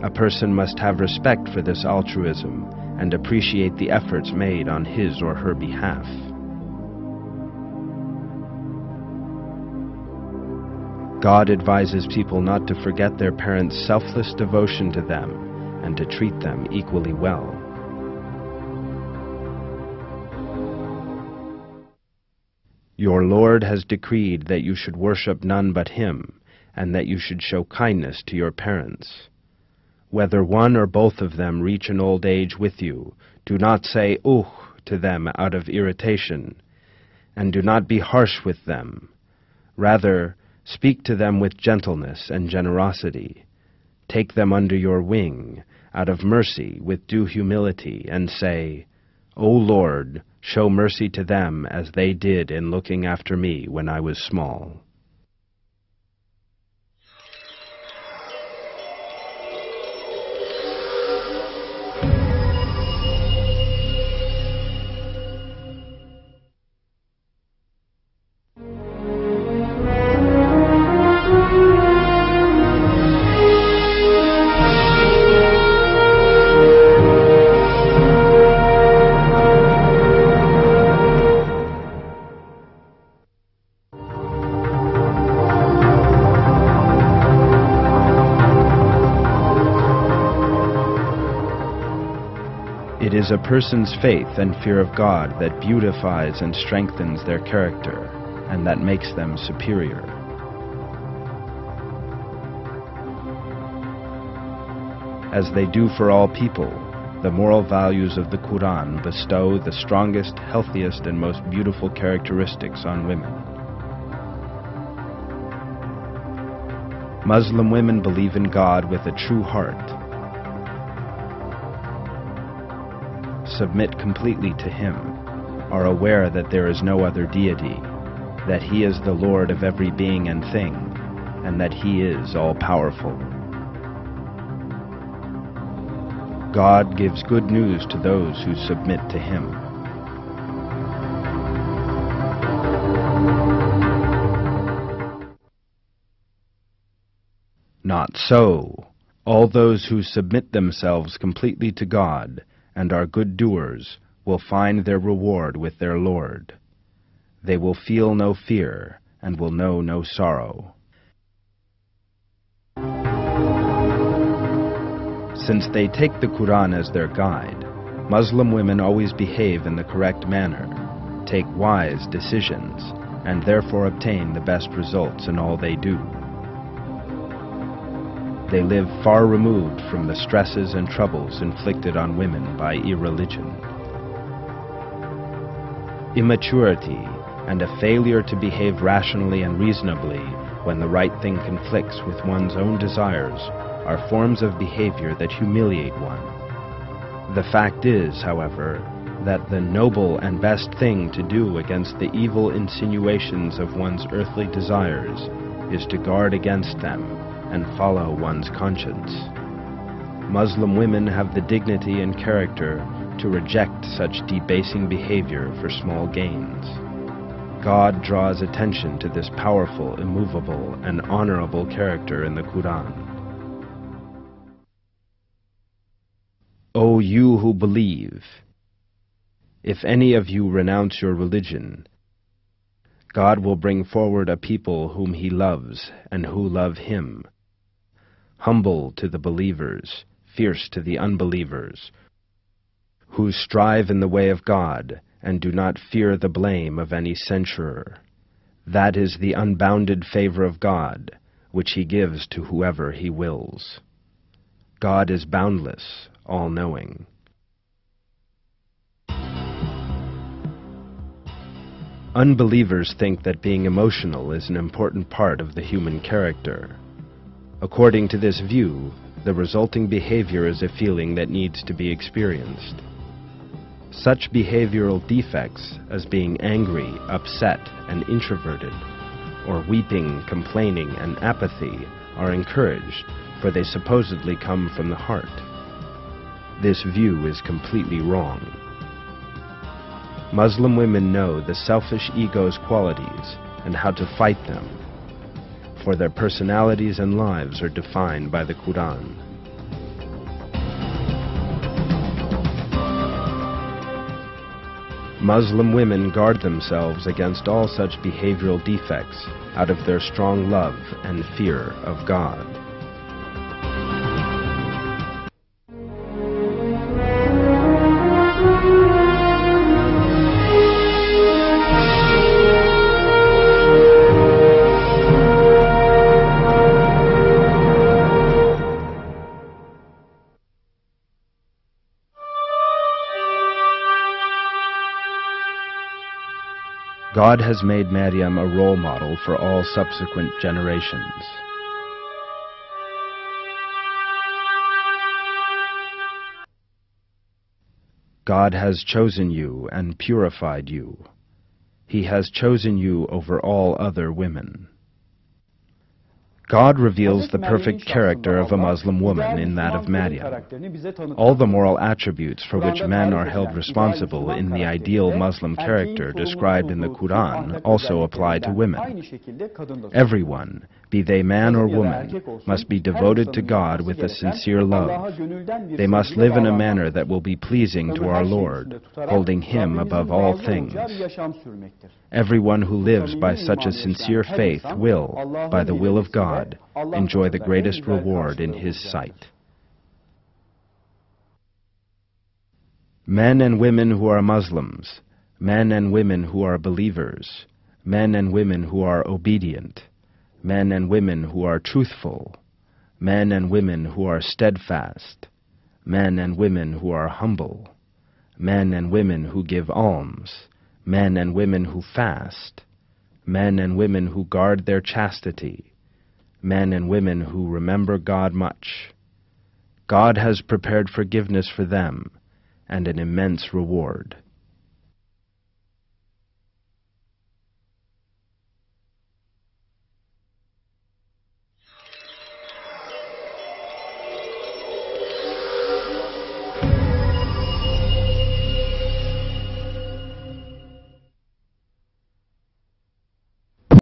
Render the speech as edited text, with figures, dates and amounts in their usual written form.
A person must have respect for this altruism and appreciate the efforts made on his or her behalf. God advises people not to forget their parents' selfless devotion to them and to treat them equally well. Your Lord has decreed that you should worship none but Him, and that you should show kindness to your parents. Whether one or both of them reach an old age with you, do not say "Ugh" to them out of irritation, and do not be harsh with them. Rather, speak to them with gentleness and generosity. Take them under your wing, out of mercy, with due humility, and say, "O Lord, show mercy to them as they did in looking after me when I was small." It is a person's faith and fear of God that beautifies and strengthens their character, and that makes them superior. As they do for all people, the moral values of the Qur'an bestow the strongest, healthiest, and most beautiful characteristics on women. Muslim women believe in God with a true heart, submit completely to Him, are aware that there is no other deity, that He is the Lord of every being and thing, and that He is all-powerful. God gives good news to those who submit to Him. Not so. All those who submit themselves completely to God and are good doers will find their reward with their Lord. They will feel no fear and will know no sorrow. Since they take the Qur'an as their guide, Muslim women always behave in the correct manner, take wise decisions, and therefore obtain the best results in all they do. They live far removed from the stresses and troubles inflicted on women by irreligion. Immaturity and a failure to behave rationally and reasonably when the right thing conflicts with one's own desires are forms of behavior that humiliate one. The fact is, however, that the noble and best thing to do against the evil insinuations of one's earthly desires is to guard against them and follow one's conscience. Muslim women have the dignity and character to reject such debasing behavior for small gains. God draws attention to this powerful, immovable, and honorable character in the Qur'an. O you who believe, if any of you renounce your religion, God will bring forward a people whom He loves and who love Him, humble to the believers, fierce to the unbelievers, who strive in the way of God and do not fear the blame of any censurer. That is the unbounded favor of God, which He gives to whoever He wills. God is boundless, all-knowing. Unbelievers think that being emotional is an important part of the human character. According to this view, the resulting behavior is a feeling that needs to be experienced. Such behavioral defects as being angry, upset, and introverted, or weeping, complaining, and apathy are encouraged, for they supposedly come from the heart. This view is completely wrong. Muslim women know the selfish ego's qualities and how to fight them, for their personalities and lives are defined by the Qur'an. Muslim women guard themselves against all such behavioral defects out of their strong love and fear of God. God has made Maryam a role model for all subsequent generations. God has chosen you and purified you. He has chosen you over all other women. God reveals the perfect character of a Muslim woman in that of Maryam. All the moral attributes for which men are held responsible in the ideal Muslim character described in the Qur'an also apply to women. Everyone, be they man or woman, must be devoted to God with a sincere love. They must live in a manner that will be pleasing to our Lord, holding Him above all things. Everyone who lives by such a sincere faith will, by the will of God, enjoy the greatest reward in His sight. Men and women who are Muslims, men and women who are believers, men and women who are obedient, men and women who are truthful, men and women who are steadfast, men and women who are humble, men and women who give alms, men and women who fast, men and women who guard their chastity, men and women who remember God much. God has prepared forgiveness for them and an immense reward.